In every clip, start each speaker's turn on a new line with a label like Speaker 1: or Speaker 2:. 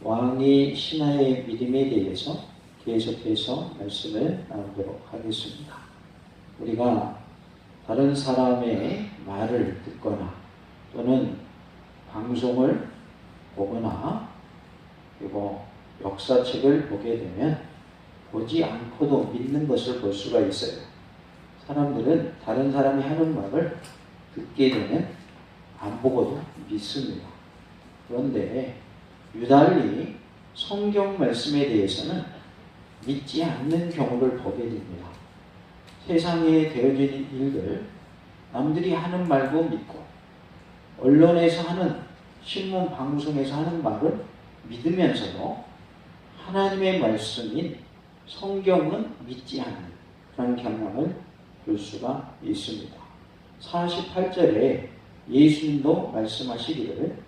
Speaker 1: 왕의 신하의 믿음에 대해서 계속해서 말씀을 나누도록 하겠습니다. 우리가 다른 사람의 말을 듣거나 또는 방송을 보거나 그리고 역사책을 보게 되면 보지 않고도 믿는 것을 볼 수가 있어요. 사람들은 다른 사람이 하는 말을 듣게 되면 안 보고도 믿습니다. 그런데 유달리 성경 말씀에 대해서는 믿지 않는 경우를 보게 됩니다. 세상에 되어지는 일들, 남들이 하는 말도 믿고 언론에서 하는 신문 방송에서 하는 말을 믿으면서도 하나님의 말씀인 성경은 믿지 않는 그런 경향을 볼 수가 있습니다. 48절에 예수님도 말씀하시기를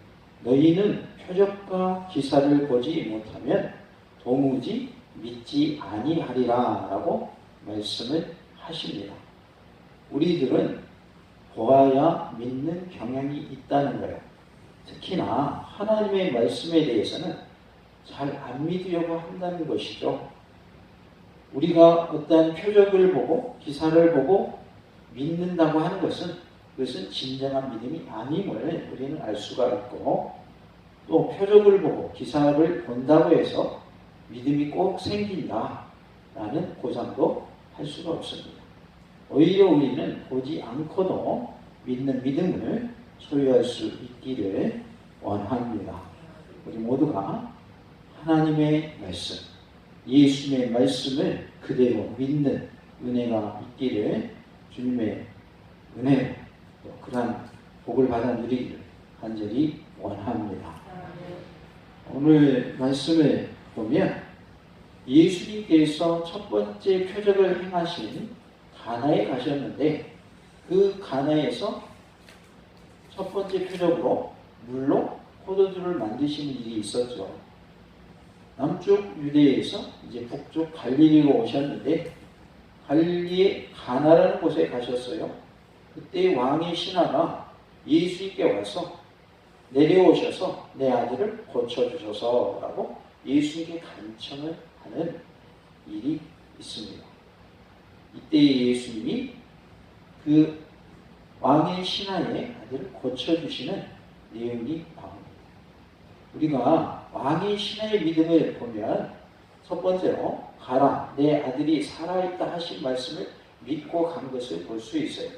Speaker 1: 너희는 표적과 기사를 보지 못하면 도무지 믿지 아니하리라 라고 말씀을 하십니다. 우리들은 보아야 믿는 경향이 있다는 거예요. 특히나 하나님의 말씀에 대해서는 잘 안 믿으려고 한다는 것이죠. 우리가 어떤 표적을 보고 기사를 보고 믿는다고 하는 것은 그것은 진정한 믿음이 아님을 우리는 알 수가 있고, 또 표적을 보고 기사를 본다고 해서 믿음이 꼭 생긴다라는 보장도 할 수가 없습니다. 오히려 우리는 보지 않고도 믿는 믿음을 소유할 수 있기를 원합니다. 우리 모두가 하나님의 말씀, 예수님의 말씀을 그대로 믿는 은혜가 있기를 주님의 은혜로 그러한 복을 받아 누리기를 간절히 원합니다. 오늘 말씀을 보면 예수님께서 첫 번째 표적을 행하신 가나에 가셨는데 그 가나에서 첫 번째 표적으로 물로 포도주를 만드시는 일이 있었죠. 남쪽 유대에서 이제 북쪽 갈릴리로 오셨는데 갈릴리의 가나라는 곳에 가셨어요. 그때 왕의 신하가 예수님께 와서 내려오셔서 내 아들을 고쳐주소서라고 예수님께 간청을 하는 일이 있습니다. 이때 예수님이 그 왕의 신하의 아들을 고쳐주시는 내용이 나옵니다. 우리가 왕의 신하의 믿음을 보면 첫 번째로 가라 내 아들이 살아있다 하신 말씀을 믿고 간 것을 볼 수 있어요.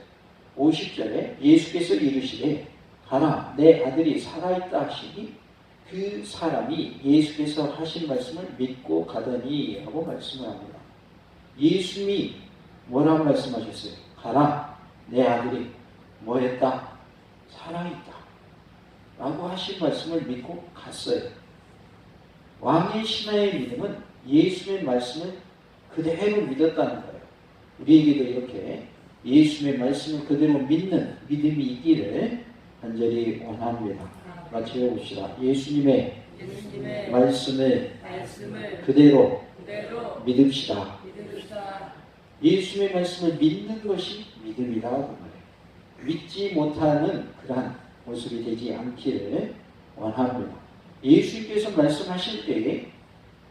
Speaker 1: 50절에 예수께서 이르시되 가라 내 아들이 살아있다 하시니 그 사람이 예수께서 하신 말씀을 믿고 가더니 라고 말씀을 합니다. 예수님이 뭐라고 말씀하셨어요? 가라 내 아들이 뭐했다? 살아있다 라고 하신 말씀을 믿고 갔어요. 왕의 신하의 믿음은 예수님의 말씀을 그대로 믿었다는 거예요. 우리에게도 이렇게 예수님의 말씀을 그대로 믿는 믿음이 있기를 간절히 원합니다. 같이 해봅시다. 예수님의 말씀을 그대로 믿읍시다. 예수님의 말씀을 믿는 것이 믿음이라고 말해요. 믿지 못하는 그러한 모습이 되지 않기를 원합니다. 예수님께서 말씀하실 때에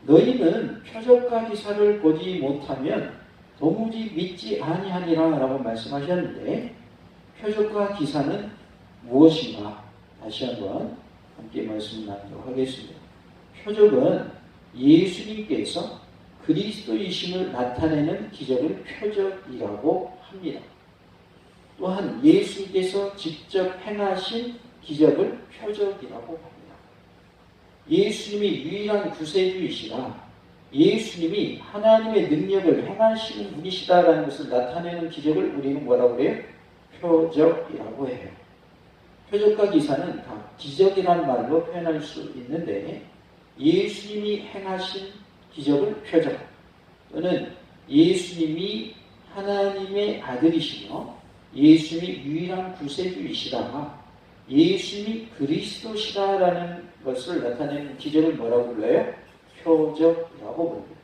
Speaker 1: 너희는 표적과 기사를 보지 못하면 도무지 믿지 아니하리라 라고 말씀하셨는데 표적과 기사는 무엇인가? 다시 한번 함께 말씀 나누도록 하겠습니다. 표적은 예수님께서 그리스도이심을 나타내는 기적을 표적이라고 합니다. 또한 예수님께서 직접 행하신 기적을 표적이라고 합니다. 예수님이 유일한 구세주이시라 예수님이 하나님의 능력을 행하시는 분이시다라는 것을 나타내는 기적을 우리는 뭐라고 해요? 표적이라고 해요. 표적과 기사는 다 기적이라는 말로 표현할 수 있는데 예수님이 행하신 기적을 표적 또는 예수님이 하나님의 아들이시며 예수님이 유일한 구세주이시라 예수님이 그리스도시다라는 것을 나타내는 기적을 뭐라고 불러요? 표적이라고 부릅니다.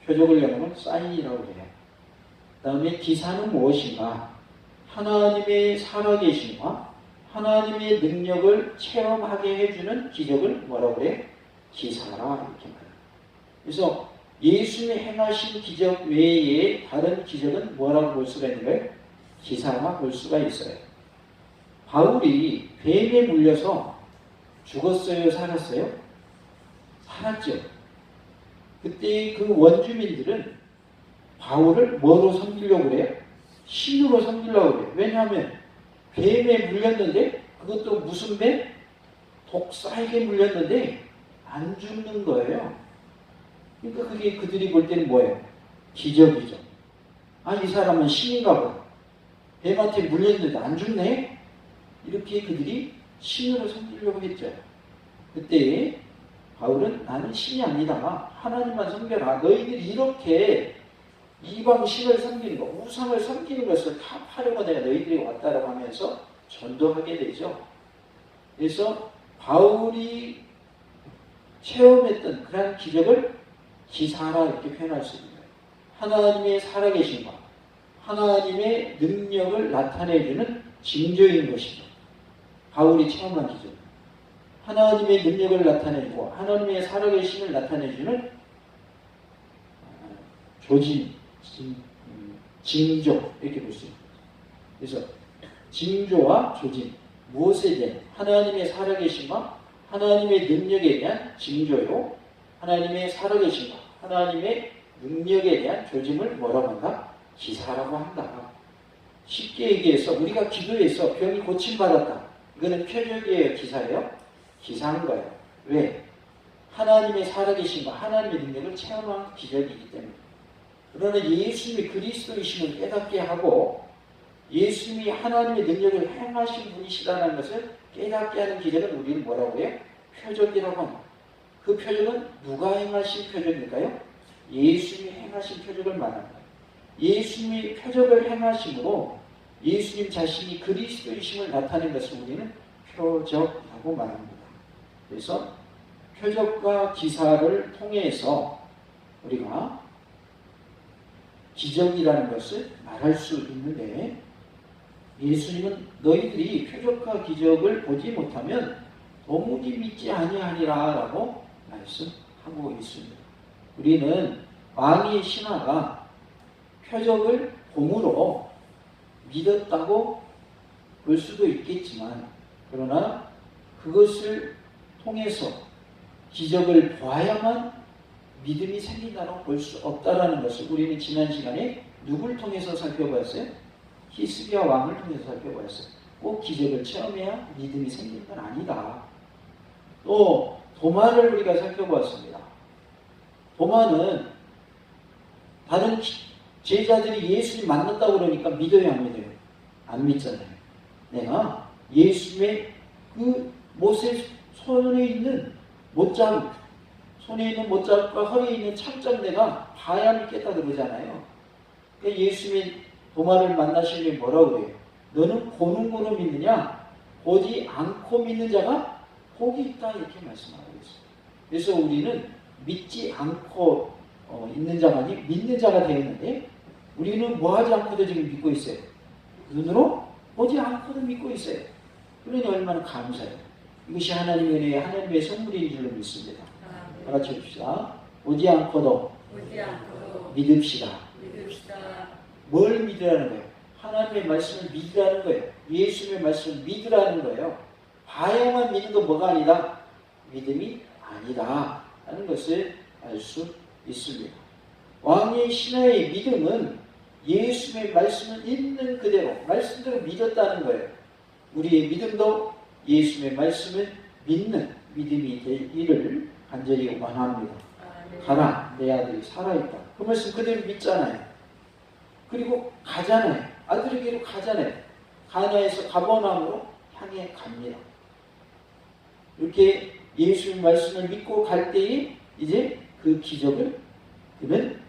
Speaker 1: 표적을 영어로 사인이라고 해요. 그 다음에 기사는 무엇인가? 하나님의 살아계심과 하나님의 능력을 체험하게 해주는 기적을 뭐라고 해요? 기사라 이렇게 말해요. 그래서 예수님이 행하신 기적 외에 다른 기적은 뭐라고 볼 수가 있는 거예요? 기사라 볼 수가 있어요. 바울이 뱀에 물려서 죽었어요? 살았어요? 살았죠. 그때 그 원주민들은 바울을 뭐로 섬기려고 그래요? 신으로 섬기려고 그래요. 왜냐하면 뱀에 물렸는데 그것도 무슨 뱀? 독사에게 물렸는데 안 죽는 거예요. 그러니까 그게 그들이 볼 때는 뭐예요? 기적이죠. 아, 이 사람은 신인가 보다. 뱀한테 물렸는데 안 죽네? 이렇게 그들이 신으로 섬기려고 했죠. 그때 바울은 나는 신이 아니다. 하나님만 섬겨라. 너희들이 이렇게 이방 신을 섬기는 것, 우상을 섬기는 것을 타파려고 내가 너희들이 왔다라고 하면서 전도하게 되죠. 그래서 바울이 체험했던 그러한 기적을 기사라 이렇게 표현할 수 있는 거예요. 하나님의 살아계심과 하나님의 능력을 나타내주는 징조인 것이죠. 바울이 체험한 기적. 하나님의 능력을 나타내고 하나님의 살아계심을 나타내주는 조짐, 징조 이렇게 볼 수 있습니다. 그래서 징조와 조짐, 무엇에 대한 하나님의 살아계심과 하나님의 능력에 대한 징조요, 하나님의 살아계심과 하나님의 능력에 대한 조짐을 뭐라고 한다? 기사라고 한다. 쉽게 얘기해서 우리가 기도해서 병이 고침받았다. 이거는 표적이에요? 기사예요? 기사인 거예요. 왜? 하나님의 살아계심과 하나님의 능력을 체험한 기적이기 때문에. 그러나 예수님이 그리스도이심을 깨닫게 하고 예수님이 하나님의 능력을 행하신 분이시라는 것을 깨닫게 하는 기적은 우리는 뭐라고 해요? 표적이라고 합니다. 그 표적은 누가 행하신 표적일까요? 예수님이 행하신 표적을 말합니다. 예수님이 표적을 행하심으로 예수님 자신이 그리스도이심을 나타낸 것을 우리는 표적이라고 말합니다. 그래서 표적과 기사를 통해서 우리가 기적이라는 것을 말할 수 있는데 예수님은 너희들이 표적과 기적을 보지 못하면 도무지 믿지 아니하리라 라고 말씀하고 있습니다. 우리는 왕의 신하가 표적을 봄으로 믿었다고 볼 수도 있겠지만 그러나 그것을 통해서 기적을 보아야만 믿음이 생긴다고 볼 수 없다라는 것을 우리는 지난 시간에 누굴 통해서 살펴보았어요? 히스기야 왕을 통해서 살펴보았어요. 꼭 기적을 체험해야 믿음이 생기는 건 아니다. 또 도마를 우리가 살펴보았습니다. 도마는 다른 제자들이 예수님 만났다고 그러니까 믿어요, 안 믿어요? 안 믿잖아요. 내가 예수님의 그 못에 손에 있는 못자국, 손에 있는 못자국과 허리에 있는 창자내가 봐야 믿겠다 그러잖아요. 그러니까 예수님의 도마를 만나시려면 뭐라고 그래요? 너는 보는 거로 믿느냐? 보지 않고 믿는 자가 복이 있다 이렇게 말씀하고 있어요. 그래서 우리는 믿지 않고 있는 자가 아니 믿는 자가 되었는데 우리는 뭐하지 않고도 지금 믿고 있어요. 눈으로 보지 않고도 믿고 있어요. 그러니 얼마나 감사해요. 이것이 하나님의 은혜의 하나님의 선물인 줄로 믿습니다. 다 같이 해봅시다. 보지 않고도 믿읍시다. 뭘 믿으라는 거예요? 하나님의 말씀을 믿으라는 거예요. 예수님의 말씀을 믿으라는 거예요. 봐야만 믿는 건 뭐가 아니다? 믿음이 아니다 하는 것을 알 수 있습니다. 왕의 신하의 믿음은 예수님의 말씀을 있는 그대로 말씀대로 믿었다는 거예요. 우리의 믿음도 예수님의 말씀을 믿는 믿음이 되기를 간절히 원합니다. 가라, 내 아들이 살아있다. 그 말씀 그대로 믿잖아요. 그리고 가잖아요. 아들에게로 가잖아요. 가나에서 가버나움으로 향해 갑니다. 이렇게 예수의 말씀을 믿고 갈 때에 이제 그 기적을 그러면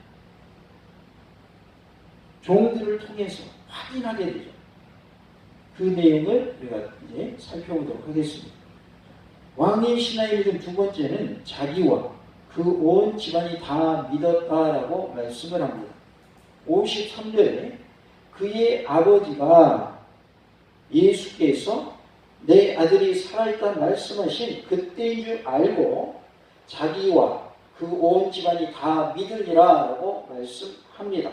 Speaker 1: 종들을 통해서 확인하게 되죠. 그 내용을 우리가 이제 살펴보도록 하겠습니다. 왕의 신하의 믿음 두 번째는 자기와 그 온 집안이 다 믿었다라고 말씀을 합니다. 53절에 그의 아버지가 예수께서 내 아들이 살아있다는 말씀하신 그때인 줄 알고 자기와 그 온 집안이 다 믿으리라라고 말씀합니다.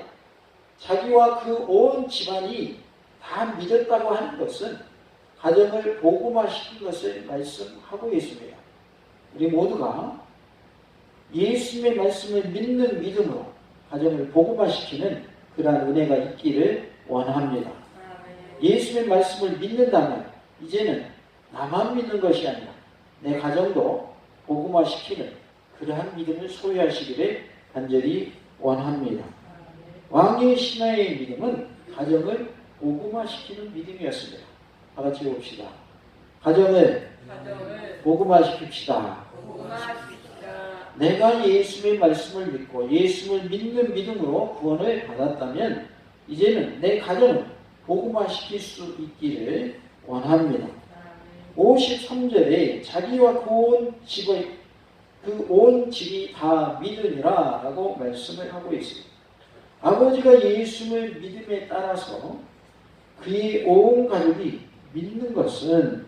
Speaker 1: 자기와 그 온 집안이 다 믿었다고 하는 것은 가정을 복음화시킨 것을 말씀하고 있습니다. 우리 모두가 예수님의 말씀을 믿는 믿음으로 가정을 복음화시키는 그러한 은혜가 있기를 원합니다. 예수님의 말씀을 믿는다면 이제는 나만 믿는 것이 아니라 내 가정도 복음화시키는 그러한 믿음을 소유하시기를 간절히 원합니다. 왕의 신하의 믿음은 가정을 복음화시키는 믿음이었습니다. 다 같이 봅시다. 가정을 복음화시킵시다. 내가 예수님의 말씀을 믿고 예수님을 믿는 믿음으로 구원을 받았다면 이제는 내 가정을 복음화시킬 수 있기를 원합니다. 53절에 자기와 그 온 집이 다 믿으니라 라고 말씀을 하고 있습니다. 아버지가 예수님을 믿음에 따라서 그의 온 가족이 믿는 것은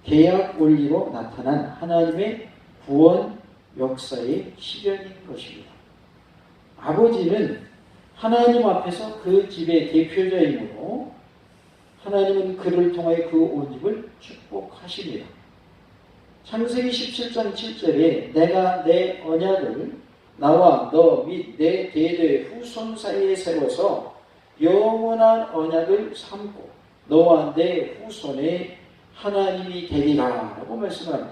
Speaker 1: 계약 원리로 나타난 하나님의 구원 역사의 실현인 것입니다. 아버지는 하나님 앞에서 그 집의 대표자이므로 하나님은 그를 통하여 그 온 집을 축복하십니다. 창세기 17장 7절에 내가 내 언약을 나와 너 및 내 대대 후손 사이에 세워서 영원한 언약을 삼고 너와 내 후손의 하나님이 되리라 라고 말씀합니다.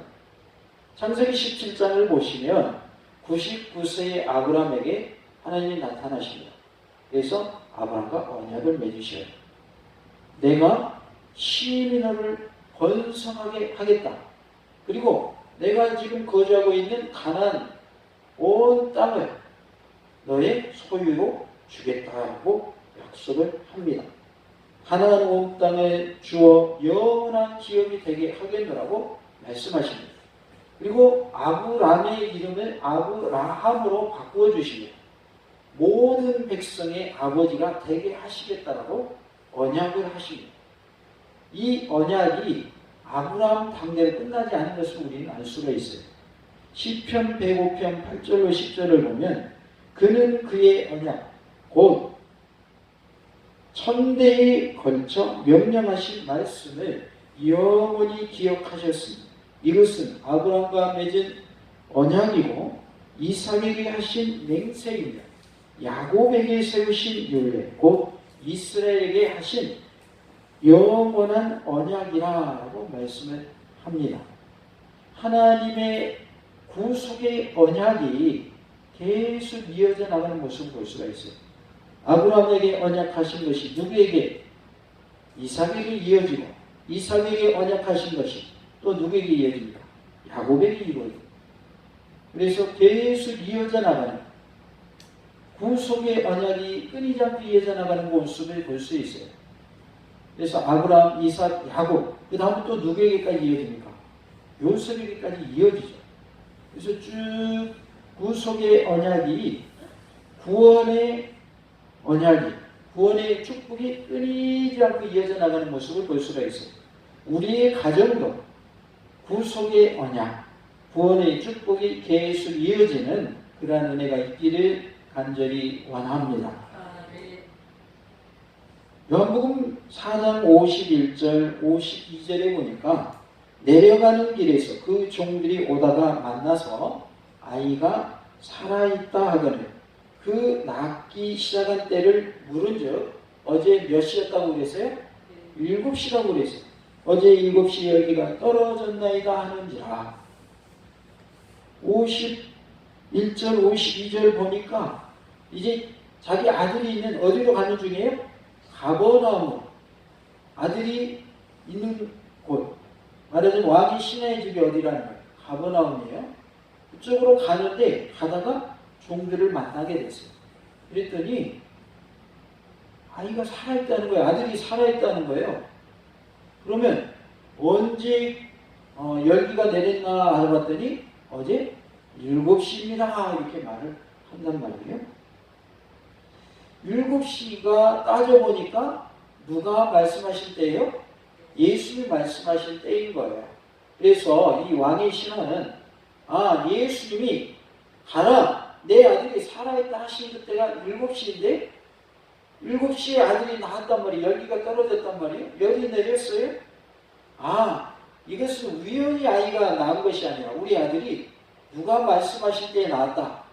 Speaker 1: 창세기 17장을 보시면 99세의 아브라함에게 하나님이 나타나십니다. 그래서 아브라함과 언약을 맺으셔요. 내가 시인이 너를 번성하게 하겠다. 그리고 내가 지금 거주하고 있는 가나안 온 땅을 너의 소유로 주겠다고 약속을 합니다. 가나안 온 땅을 주어 영원한 기업이 되게 하겠노라고 말씀하십니다. 그리고 아브라함의 이름을 아브라함으로 바꾸어 주시며 모든 백성의 아버지가 되게 하시겠다라고 언약을 하십니다. 이 언약이 아브라함 단계로 끝나지 않은 것을 우리는 알 수가 있어요. 시편 105편 8절로 10절을 보면 그는 그의 언약 곧 천대에 걸쳐 명령하신 말씀을 영원히 기억하셨습니다. 이것은 아브라함과 맺은 언약이고 이삭에게 하신 맹세이며 야곱에게 세우신 율례 곧 이스라엘에게 하신 영원한 언약이라고 말씀을 합니다. 하나님의 구속의 언약이 계속 이어져 나가는 모습을 볼 수가 있어요. 아브라함에게 언약하신 것이 누구에게? 이삭에게 이어지고 이삭에게 언약하신 것이 또 누구에게 이어집니까? 야곱에게 이루어집니다. 그래서 계속 이어져 나가는 구속의 언약이 끊이지 않고 이어져 나가는 모습을 볼 수 있어요. 그래서 아브라함, 이삭, 야곱 그 다음에 또 누구에게까지 이어집니까? 요셉에게까지 이어지죠. 그래서 쭉 구속의 언약이 구원의 언약이 구원의 축복이 끊이지 않고 이어져 나가는 모습을 볼 수가 있어요. 우리의 가정도 구속의 언약, 구원의 축복이 계속 이어지는 그러한 은혜가 있기를 간절히 원합니다. 요한복음 4장 51절, 52절에 보니까 내려가는 길에서 그 종들이 오다가 만나서 아이가 살아있다 하거늘 그 낳기 시작한 때를 물은즉 어제 몇 시였다고 그랬어요? 7시라고 그랬어요. 어제 7시 열기가 떨어졌나이다 하는지라. 51절 52절 보니까 이제 자기 아들이 있는 어디로 가는 중이에요? 가버나움. 아들이 있는 곳. 말하자면 왕의 신하의 집이 어디라는 거예요? 가버나움이에요. 그쪽으로 가는데 가다가 종들을 만나게 됐어요. 그랬더니 아이가 살아있다는 거예요. 아들이 살아있다는 거예요. 그러면 언제 열기가 내렸나 알아봤더니 어제 7시입니다. 이렇게 말을 한단 말이에요. 7시가 따져보니까 누가 말씀하실 때예요? 예수님이 말씀하실 때인 거예요. 그래서 이 왕의 신하는 아, 예수님이 가라, 내 아들이 살아있다 하신 그때가 7시인데 7시에 아들이 나왔단 말이에요. 열기가 떨어졌단 말이에요. 열이 내렸어요. 아, 이것은 우연히 아이가 낳은 것이 아니라 우리 아들이 누가 말씀하실 때에 낳았다.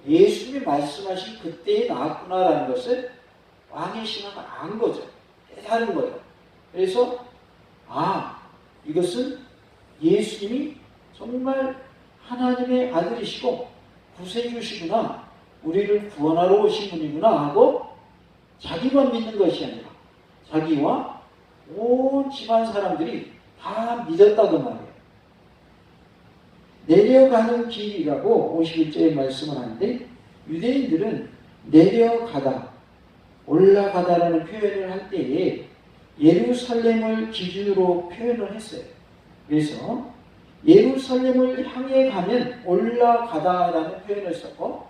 Speaker 1: 예수님이 말씀하신 그때에 낳았구나라는 것을 왕의 신하가 안 거죠. 깨달은 거예요. 그래서 아, 이것은 예수님이 정말 하나님의 아들이시고 구세주시구나, 우리를 구원하러 오신 분이구나 하고 자기만 믿는 것이 아니라 자기와 온 집안 사람들이 다 믿었다고 말이에요. 내려가는 길이라고 51절에 말씀을 하는데, 유대인들은 내려가다, 올라가다라는 표현을 할 때에 예루살렘을 기준으로 표현을 했어요. 그래서 예루살렘을 향해 가면 올라가다라는 표현을 썼고,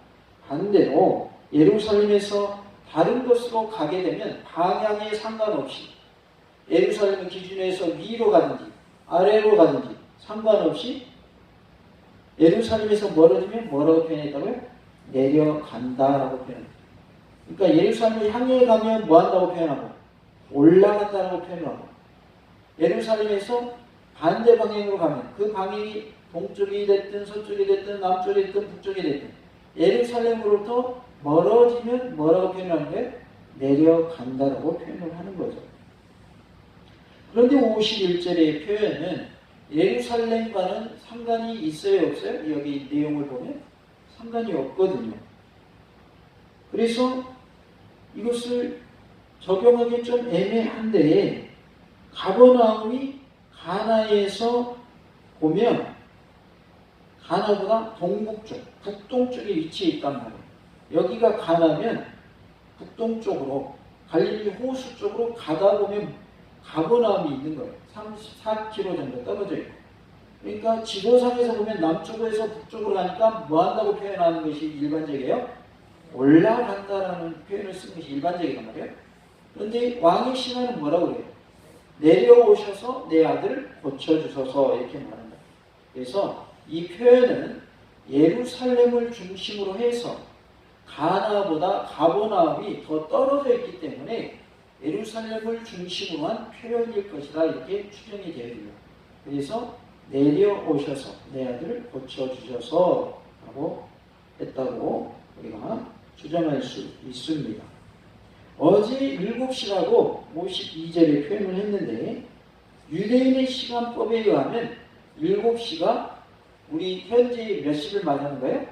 Speaker 1: 반대로 예루살렘에서 다른 곳으로 가게 되면 방향에 상관없이 예루살렘을 기준해서 위로 가든지 아래로 가든지 상관없이 예루살렘에서 멀어지면 뭐라고 표현했다고요? 내려간다라고 표현합니다. 그러니까 예루살렘을 향해 가면 뭐 한다고 표현하고 올라간다라고 표현하고, 예루살렘에서 반대 방향으로 가면 그 방향이 동쪽이 됐든 서쪽이 됐든 남쪽이 됐든 북쪽이 됐든 예루살렘으로부터 멀어지면 뭐라고 표현하는 거예요? 내려간다라고 표현을 하는 거죠. 그런데 51절의 표현은 예루살렘과는 상관이 있어요, 없어요? 여기 내용을 보면 상관이 없거든요. 그래서 이것을 적용하기 좀 애매한데, 가버나움이 가나에서 보면 가나보다 동북쪽, 북동쪽에 위치해 있단 말이에요. 여기가 가나면 북동쪽으로 갈릴리 호수 쪽으로 가다 보면 가버나움이 있는 거예요. 34km 정도 떨어져 있고. 그러니까 지도상에서 보면 남쪽에서 북쪽으로 가니까 뭐 한다고 표현하는 것이 일반적이에요? 올라간다라는 표현을 쓰는 것이 일반적이란 말이에요. 그런데 왕의 신하는 뭐라고 그래요? 내려오셔서 내 아들을 고쳐주소서, 이렇게 말합니다. 그래서 이 표현은 예루살렘을 중심으로 해서 가나보다 가버나움이 더 떨어져 있기 때문에 예루살렘을 중심으로 한 표현일 것이다, 이렇게 추정이 되어요. 그래서 내려오셔서 내 아들을 고쳐주셔서 라고 했다고 우리가 주장할 수 있습니다. 어제 7시라고 52절에 표현을 했는데, 유대인의 시간법에 의하면 7시가 우리 현재 몇 시를 말하는 거예요?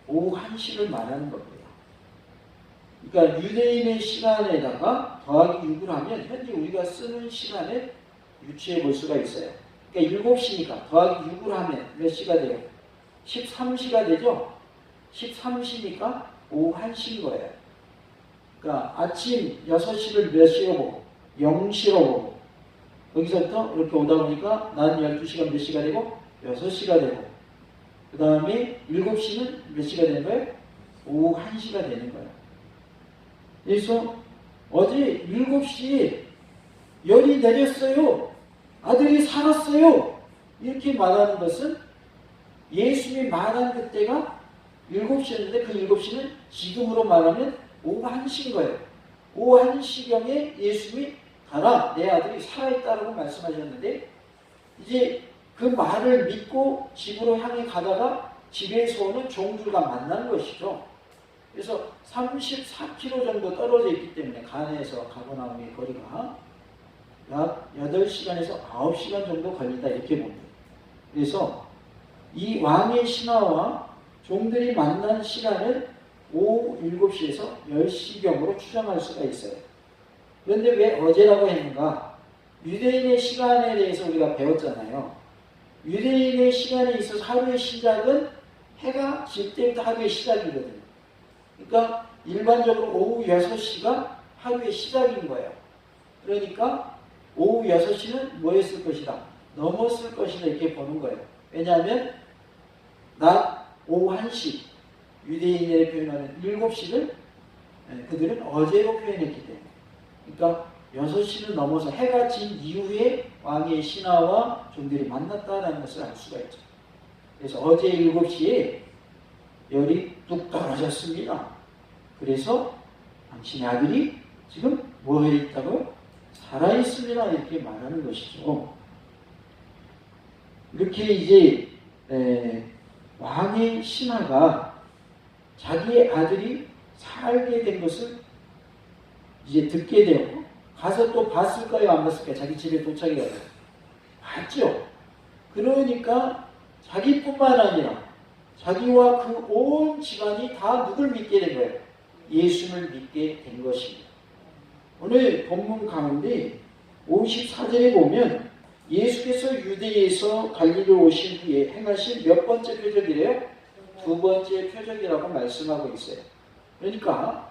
Speaker 1: 오후 1시를 말하는 겁니다. 그러니까 유대인의 시간에다가 더하기 6을 하면 현재 우리가 쓰는 시간을 유추해 볼 수가 있어요. 그러니까 7시니까 더하기 6을 하면 몇 시가 돼요? 13시가 되죠? 13시니까 오후 1시인 거예요. 그러니까 아침 6시를 몇 시로 보고? 0시로 보고, 여기서부터 이렇게 오다 보니까 나는 12시가 몇 시가 되고? 6시가 되고, 그 다음에 7시는 몇 시가 되는 거예요? 오후 1시가 되는 거예요. 그래서 어제 7시에 열이 내렸어요, 아들이 살았어요, 이렇게 말하는 것은 예수님이 말한 그때가 7시였는데 그 7시는 지금으로 말하면 오후 1시인 거예요. 오후 1시경에 예수님이 가라, 내 아들이 살아있다라고 말씀하셨는데, 이제 그 말을 믿고 집으로 향해 가다가 집에서 오는 종들과 만난 것이죠. 그래서 34km 정도 떨어져 있기 때문에 가나에서 가버나움의 거리가 약 8시간에서 9시간 정도 걸린다, 이렇게 봅니다. 그래서 이 왕의 신하와 종들이 만난 시간은 오후 7시에서 10시경으로 추정할 수가 있어요. 그런데 왜 어제라고 했는가? 유대인의 시간에 대해서 우리가 배웠잖아요. 유대인의 시간에 있어서 하루의 시작은 해가 질 때부터 하루의 시작이거든요. 그러니까 일반적으로 오후 6시가 하루의 시작인 거예요. 그러니까 오후 6시는 뭐 했을 것이다? 넘었을 것이다, 이렇게 보는 거예요. 왜냐하면 낮 오후 1시, 유대인의 표현하는 7시를 그들은 어제로 표현했기 때문에, 그러니까 6시는 넘어서 해가 진 이후에 왕의 신하와 종들이 만났다는 것을 알 수가 있죠. 그래서 어제 7시에 열이 뚝 떨어졌습니다. 그래서 당신의 아들이 지금 뭐해 있다고요? 살아있습니다. 이렇게 말하는 것이죠. 이렇게 이제 왕의 신하가 자기의 아들이 살게 된 것을 이제 듣게 되었고, 가서 또 봤을까요? 안 봤을까요? 자기 집에 도착해요. 봤죠. 그러니까 자기뿐만 아니라 자기와 그 온 집안이 다 누굴 믿게 된 거예요? 예수를 믿게 된 것입니다. 오늘 본문 가운데 54절에 보면 예수께서 유대에서 갈릴리로 오신 후에 행하신 몇 번째 표적이래요? 두 번째 표적이라고 말씀하고 있어요. 그러니까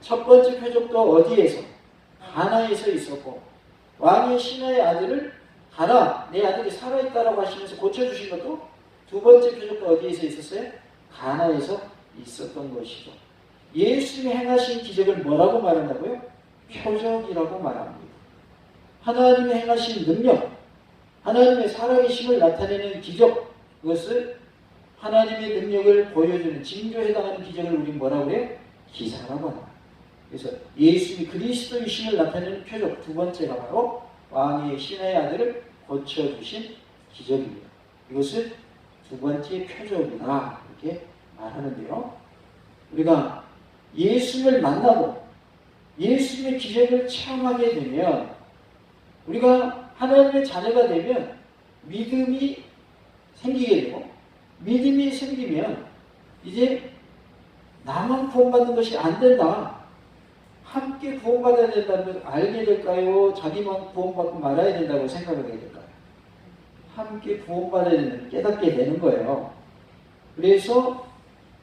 Speaker 1: 첫 번째 표적도 어디에서? 가나에서 있었고, 왕의 신하의 아들을 가라, 내 아들이 살아있다라고 하시면서 고쳐주신 것도 두 번째 표적도 어디에서 있었어요? 가나에서 있었던 것이죠. 예수님이 행하신 기적을 뭐라고 말한다고요? 표적이라고 말합니다. 하나님이 행하신 능력, 하나님의 살아계심을 나타내는 기적, 그것을 하나님의 능력을 보여주는 징조에 해당하는 기적을 우리는 뭐라고 해요? 기사라고 합니다. 그래서 예수님이 그리스도이심을 나타내는 표적, 두 번째가 바로 왕의 신하의 아들을 고쳐주신 기적입니다. 이것을 두 번째 표적이다 이렇게 말하는데요. 우리가 예수님을 만나고 예수님의 기적을 체험하게 되면, 우리가 하나님의 자녀가 되면 믿음이 생기게 되고, 믿음이 생기면 이제 나만 구원받는 것이 안 된다, 함께 구원받아야 된다는 것을 알게 될까요? 자기만 구원받고 말아야 된다고 생각하게 될까요? 함께 구원받아야 된다는 깨닫게 되는 거예요. 그래서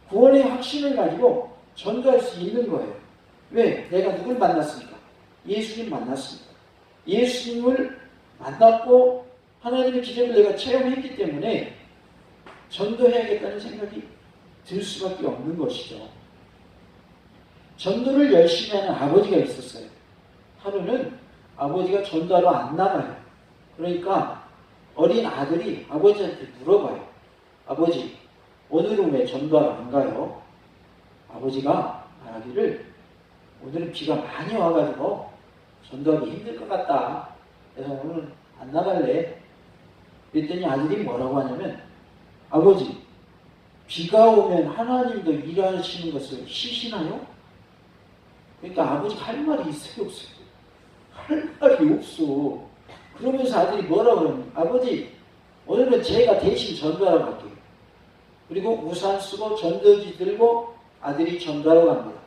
Speaker 1: 구원의 확신을 가지고 전도할 수 있는 거예요. 왜? 내가 누굴 만났습니까? 예수님 만났습니다. 예수님을 만났고 하나님의 기적을 내가 체험했기 때문에 전도해야겠다는 생각이 들 수밖에 없는 것이죠. 전도를 열심히 하는 아버지가 있었어요. 하루는 아버지가 전도하러 안 나가요. 그러니까 어린 아들이 아버지한테 물어봐요. 아버지, 오늘은 왜 전도하러 안 가요? 아버지가 말하기를, 오늘은 비가 많이 와가지고 전도하기 힘들 것 같다, 그래서 오늘은 안 나갈래. 그랬더니 아들이 뭐라고 하냐면, 아버지, 비가 오면 하나님도 일하시는 것을 쉬시나요? 그러니까 아버지가 할 말이 있어요, 없어요? 할 말이 없어. 그러면서 아들이 뭐라고 그러냐면, 아버지, 오늘은 제가 대신 전도하러 갈게요. 그리고 우산 쓰고 전도지 들고 아들이 전도하러 갑니다.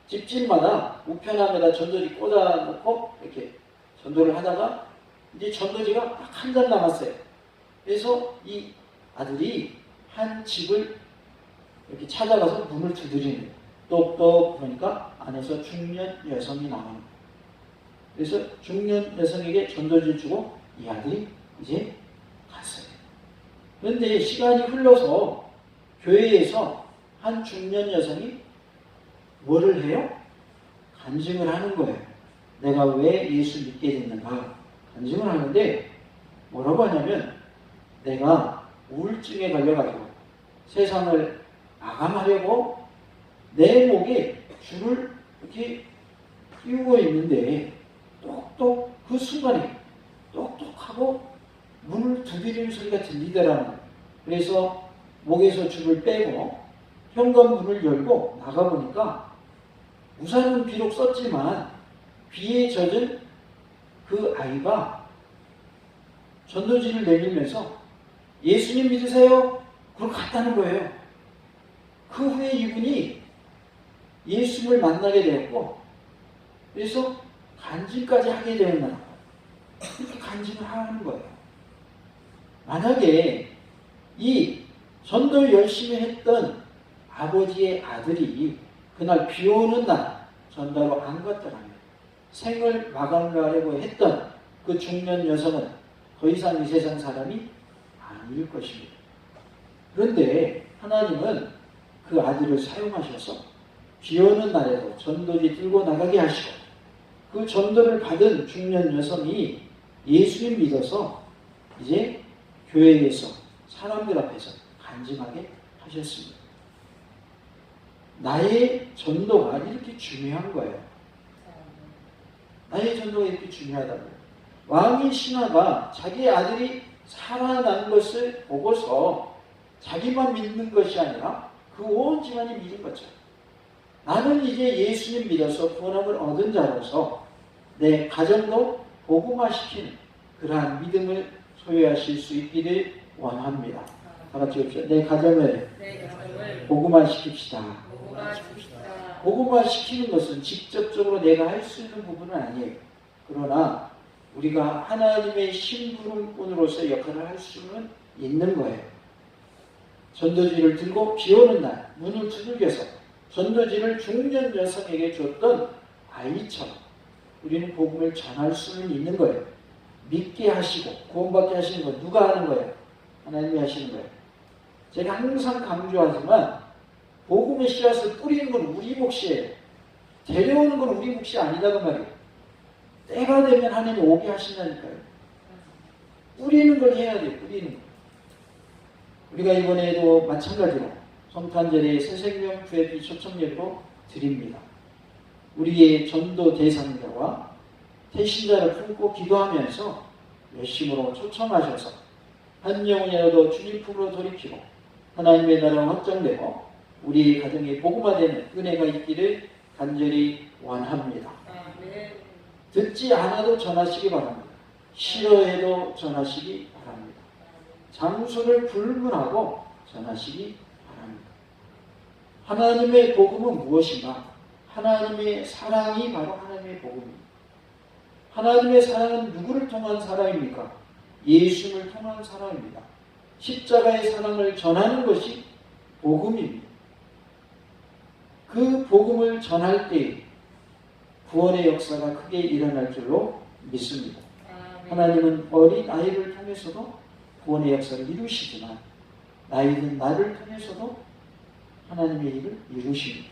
Speaker 1: 집집마다 우편함에다 전도지 꽂아놓고 이렇게 전도를 하다가 이제 전도지가 딱 한 장 남았어요. 그래서 이 아들이 한 집을 이렇게 찾아가서 문을 두드리는 거예요. 똑똑 그러니까 안에서 중년 여성이 나오는 거예요. 그래서 중년 여성에게 전도지를 주고 이 아들이 이제 갔어요. 그런데 시간이 흘러서 교회에서 한 중년 여성이 뭐를 해요? 간증을 하는 거예요. 내가 왜 예수 믿게 됐는가 간증을 하는데, 뭐라고 하냐면, 내가 우울증에 걸려가지고 세상을 마감하려고 내 목에 줄을 이렇게 끼우고 있는데 똑똑, 그 순간에 똑똑하고 문을 두드리는 소리가 들리더라는 거예요. 그래서 목에서 줄을 빼고 현관문을 열고 나가보니까 우산은 비록 썼지만 비에 젖은 그 아이가 전도지를 내밀면서 예수님 믿으세요? 그걸 갔다는 거예요. 그 후에 이분이 예수님을 만나게 되었고, 그래서 간증까지 하게 되었나, 이렇게 간증을 하는 거예요. 만약에 이 전도를 열심히 했던 아버지의 아들이 그날 비 오는 날 전도로 안 갔더라면, 생을 마감하려고 했던 그 중년 여성은 더 이상 이 세상 사람이 아닐 것입니다. 그런데 하나님은 그 아들을 사용하셔서 비 오는 날에도 전도지 들고 나가게 하시고, 그 전도를 받은 중년 여성이 예수님 믿어서 이제 교회에서 사람들 앞에서 간증하게 하셨습니다. 나의 전도가 이렇게 중요한 거예요. 나의 전도가 이렇게 중요하다고요. 왕이 신하가 자기 아들이 살아난 것을 보고서 자기만 믿는 것이 아니라 그 온 집안이 믿은 거죠. 나는 이제 예수님 믿어서 구원함을 얻은 자로서 내 가정도 복음화시키는 그러한 믿음을 소유하실 수 있기를 원합니다. 다 같이 합시다. 내 가정을 복음화시킵시다. 복음화시키는 것은 직접적으로 내가 할 수 있는 부분은 아니에요. 그러나 우리가 하나님의 심부름꾼으로서 역할을 할 수는 있는 거예요. 전도지를 들고 비 오는 날 문을 두들겨서 전도지를 중년 여성에게 줬던 아이처럼 우리는 복음을 전할 수는 있는 거예요. 믿게 하시고 구원받게 하시는 건 누가 하는 거예요? 하나님이 하시는 거예요. 제가 항상 강조하지만 복음의 씨앗을 뿌리는 건 우리 몫이에요. 데려오는 건 우리 몫이 아니다고 말이에요. 때가 되면 하나님이 오게 하신다니까요. 뿌리는 걸 해야 돼요. 뿌리는 거. 우리가 이번에도 마찬가지로 성탄절에 새생명 주애비 초청예로 드립니다. 우리의 전도 대상자와 태신자를 품고 기도하면서 열심으로 초청하셔서 한 영혼이라도 주님 품으로 돌이키고 하나님의 나라가 확장되고 우리 가정이 복음화되는 은혜가 있기를 간절히 원합니다. 듣지 않아도 전하시기 바랍니다. 싫어해도 전하시기 바랍니다. 장소를 불문하고 전하시기 바랍니다. 하나님의 복음은 무엇인가? 하나님의 사랑이 바로 하나님의 복음입니다. 하나님의 사랑은 누구를 통한 사랑입니까? 예수를 통한 사랑입니다. 십자가의 사랑을 전하는 것이 복음입니다. 그 복음을 전할 때 구원의 역사가 크게 일어날 줄로 믿습니다. 하나님은 어린 아이를 통해서도 구원의 역사를 이루시지만 나이든 나를 통해서도 하나님의 일을 이루십니다.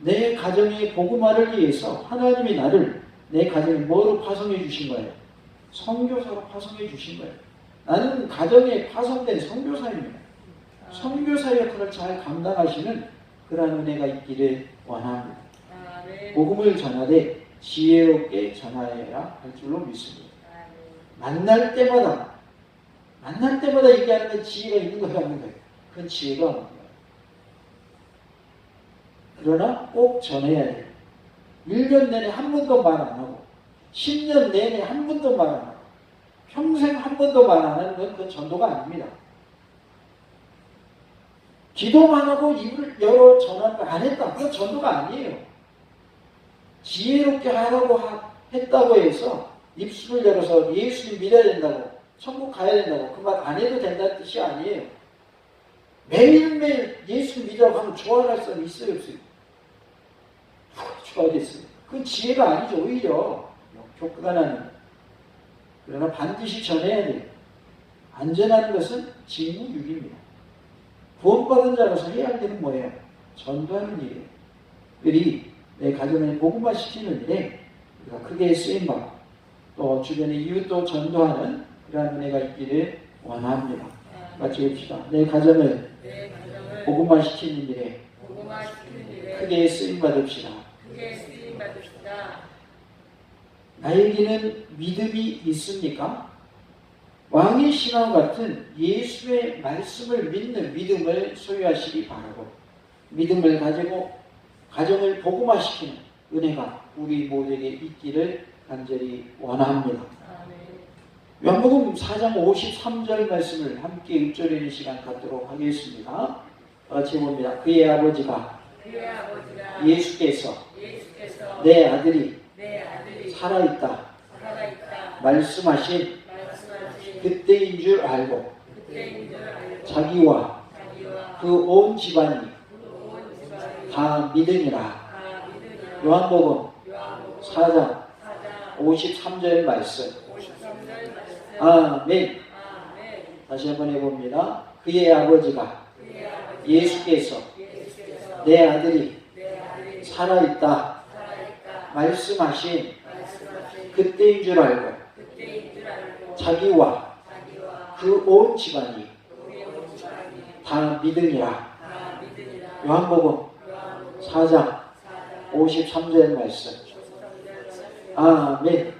Speaker 1: 내 가정의 복음화를 위해서 하나님이 나를 내 가정에 뭐로 파송해 주신 거예요? 선교사로 파송해 주신 거예요. 나는 가정에 파송된 선교사입니다. 선교사 역할을 잘 감당하시는 그런 은혜가 있기를 원합니다. 복음을 전하되 지혜롭게 전하여야 할 줄로 믿습니다. 만날 때마다 얘기하는 건 지혜가 있는 거예요, 없는 거예요? 그건 지혜가 없는 거예요. 그러나 꼭 전해야 돼요. 1년 내내 한 번도 말 안 하고 10년 내내 한 번도 말 안 하고 평생 한 번도 말 안 하는 건 그건 전도가 아닙니다. 기도만 하고 입을 열어 전하는 거 안 했다. 그건 전도가 아니에요. 지혜롭게 하라고 했다고 해서 입술을 열어서 예수님 믿어야 된다고 천국 가야 된다고 그 말 안 해도 된다는 뜻이 아니에요. 매일매일 예수님 믿으라고 하면 좋아할 사람이 있어요, 없어요? 좋아하겠어요. 그건 지혜가 아니죠. 오히려 교과가 나는. 그러나 반드시 전해야 돼요. 안전하는 것은 직무유기입니다. 구원받은 자로서 해야 할 일은 뭐예요? 전도하는 일이에요. 그리 내 가정을 복음화시키는 일에 우리가 크게 쓰임받고 또 주변의 이웃도 전도하는 그러한 은혜가 있기를 원합니다. 같이 봅시다. 내 가정을 복음화시키는 일에 크게 쓰임받읍시다. 나에게는 믿음이 있습니까? 왕의 신앙 같은 예수의 말씀을 믿는 믿음을 소유하시기 바라고 믿음을 가지고 가정을 복음화시키는 은혜가 우리 모두에게 있기를 간절히 원합니다. 요한복음 4장 53절 말씀을 함께 읊조리는 시간 갖도록 하겠습니다. 같이 봅니다. 그의 아버지가 예수께서 내 아들이 살아있다 말씀하신 그때인 줄 알고 자기와 그 온 집안이 다 믿으니라. 요한복음 4장 53절 말씀. 아멘. 다시 한번 해봅니다. 그의 아버지가 예수께서 내 아들이 살아있다 말씀하신 그때인 줄 알고 자기와 그 그 온 집안이 다 믿으니라. 요한복음 4장 53절 말씀. 아멘.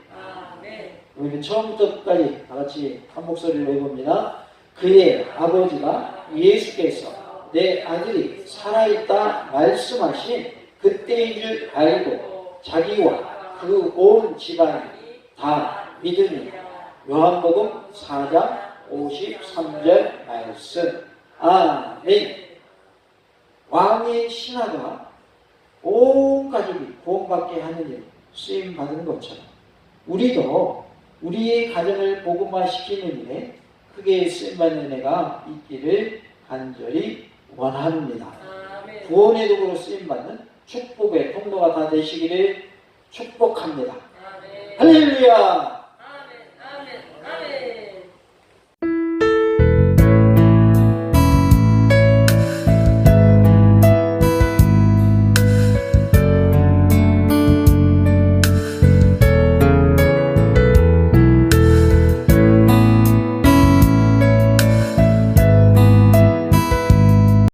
Speaker 1: 우리는 처음부터 끝까지 다 같이 한 목소리로 해봅니다. 그의 아버지가 예수께서 내 아들이 살아있다 말씀하신 그때인 줄 알고 자기와 그 온 집안이 다 믿으니. 요한복음 4장 53절 말씀. 아멘. 왕의 신하가 온 가족이 구원받게 하는 일 쓰임 받는 것처럼 우리도 우리의 가정을 복음화시키는 일에 크게 쓰임받는 은혜가 있기를 간절히 원합니다. 구원의 도구로 쓰임받는 축복의 통로가 다 되시기를 축복합니다. 할렐루야.